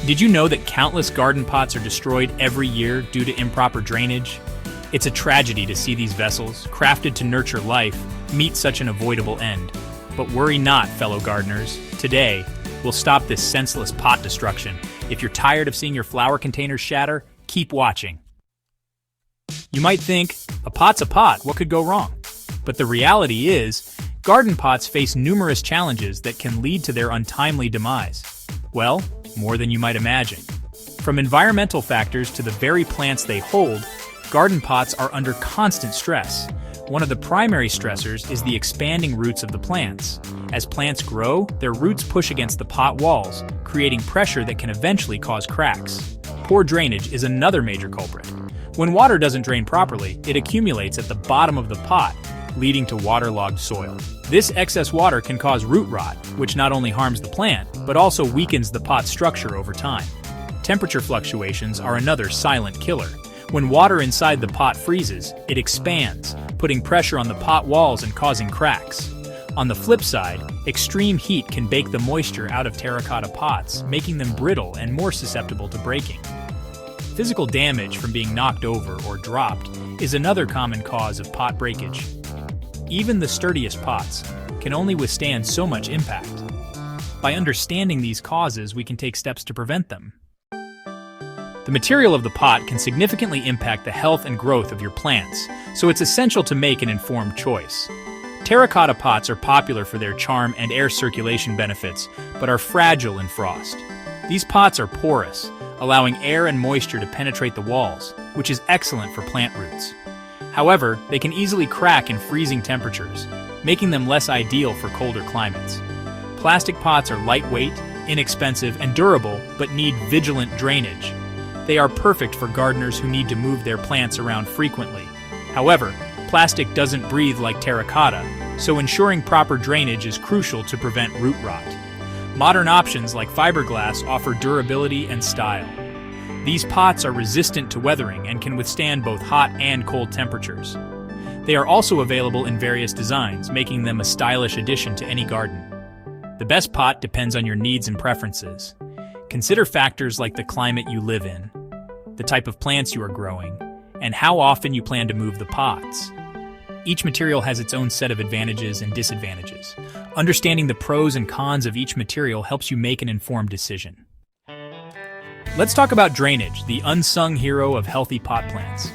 Did you know that countless garden pots are destroyed every year due to improper drainage? It's a tragedy to see these vessels, crafted to nurture life, meet such an avoidable end. But worry not, fellow gardeners. Today, we'll stop this senseless pot destruction. If you're tired of seeing your flower containers shatter, keep watching. You might think, a pot's a pot, what could go wrong? But the reality is, garden pots face numerous challenges that can lead to their untimely demise. Well, more than you might imagine. From environmental factors to the very plants they hold, garden pots are under constant stress. One of the primary stressors is the expanding roots of the plants. As plants grow, their roots push against the pot walls, creating pressure that can eventually cause cracks. Poor drainage is another major culprit. When water doesn't drain properly, it accumulates at the bottom of the pot, leading to waterlogged soil. This excess water can cause root rot, which not only harms the plant, but also weakens the pot's structure over time. Temperature fluctuations are another silent killer. When water inside the pot freezes, it expands, putting pressure on the pot walls and causing cracks. On the flip side, extreme heat can bake the moisture out of terracotta pots, making them brittle and more susceptible to breaking. Physical damage from being knocked over or dropped is another common cause of pot breakage. Even the sturdiest pots can only withstand so much impact. By understanding these causes, we can take steps to prevent them. The material of the pot can significantly impact the health and growth of your plants, so it's essential to make an informed choice. Terracotta pots are popular for their charm and air circulation benefits, but are fragile in frost. These pots are porous, allowing air and moisture to penetrate the walls, which is excellent for plant roots. However, they can easily crack in freezing temperatures, making them less ideal for colder climates. Plastic pots are lightweight, inexpensive, and durable, but need vigilant drainage. They are perfect for gardeners who need to move their plants around frequently. However, plastic doesn't breathe like terracotta, so ensuring proper drainage is crucial to prevent root rot. Modern options like fiberglass offer durability and style. These pots are resistant to weathering and can withstand both hot and cold temperatures. They are also available in various designs, making them a stylish addition to any garden. The best pot depends on your needs and preferences. Consider factors like the climate you live in, the type of plants you are growing, and how often you plan to move the pots. Each material has its own set of advantages and disadvantages. Understanding the pros and cons of each material helps you make an informed decision. Let's talk about drainage, the unsung hero of healthy pot plants.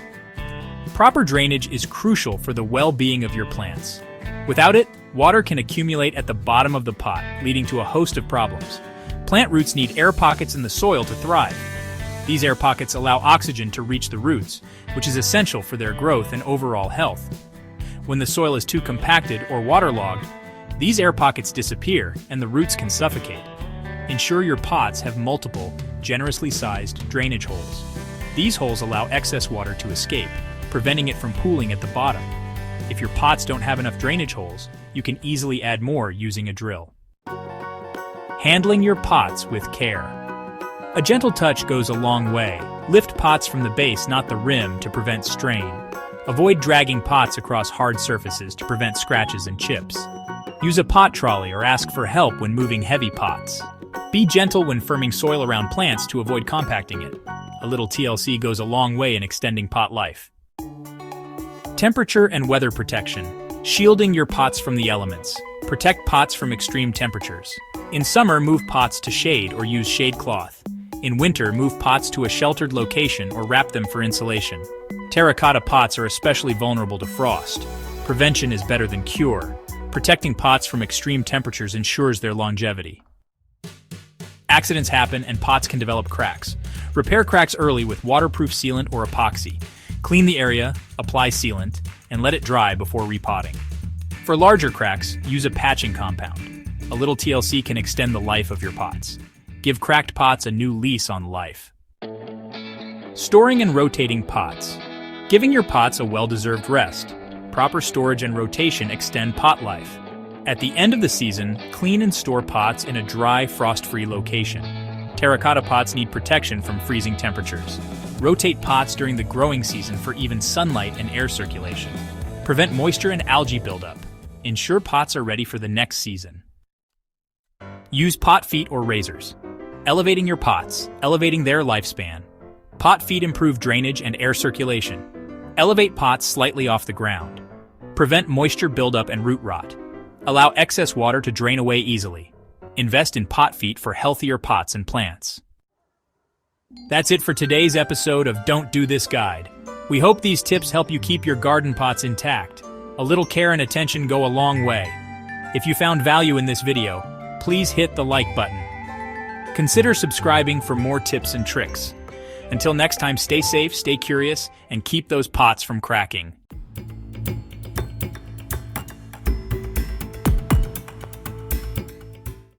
Proper drainage is crucial for the well-being of your plants. Without it, water can accumulate at the bottom of the pot, leading to a host of problems. Plant roots need air pockets in the soil to thrive. These air pockets allow oxygen to reach the roots, which is essential for their growth and overall health. When the soil is too compacted or waterlogged, these air pockets disappear and the roots can suffocate. Ensure your pots have multiple, generously sized drainage holes. These holes allow excess water to escape, preventing it from pooling at the bottom. If your pots don't have enough drainage holes, you can easily add more using a drill. Handling your pots with care. A gentle touch goes a long way. Lift pots from the base, not the rim, to prevent strain. Avoid dragging pots across hard surfaces to prevent scratches and chips. Use a pot trolley or ask for help when moving heavy pots. Be gentle when firming soil around plants to avoid compacting it. A little TLC goes a long way in extending pot life. Temperature and weather protection. Shielding your pots from the elements. Protect pots from extreme temperatures. In summer, move pots to shade or use shade cloth. In winter, move pots to a sheltered location or wrap them for insulation. Terracotta pots are especially vulnerable to frost. Prevention is better than cure. Protecting pots from extreme temperatures ensures their longevity. Accidents happen and pots can develop cracks. Repair cracks early with waterproof sealant or epoxy. Clean the area, apply sealant, and let it dry before repotting. For larger cracks, use a patching compound. A little TLC can extend the life of your pots. Give cracked pots a new lease on life. Storing and rotating pots. Giving your pots a well-deserved rest. Proper storage and rotation extend pot life. At the end of the season, clean and store pots in a dry, frost-free location. Terracotta pots need protection from freezing temperatures. Rotate pots during the growing season for even sunlight and air circulation. Prevent moisture and algae buildup. Ensure pots are ready for the next season. Use pot feet or razors. Elevating your pots, elevating their lifespan. Pot feet improve drainage and air circulation. Elevate pots slightly off the ground. Prevent moisture buildup and root rot. Allow excess water to drain away easily. Invest in pot feet for healthier pots and plants. That's it for today's episode of Don't Do This Guide. We hope these tips help you keep your garden pots intact. A little care and attention go a long way. If you found value in this video, please hit the like button. Consider subscribing for more tips and tricks. Until next time, stay safe, stay curious, and keep those pots from cracking.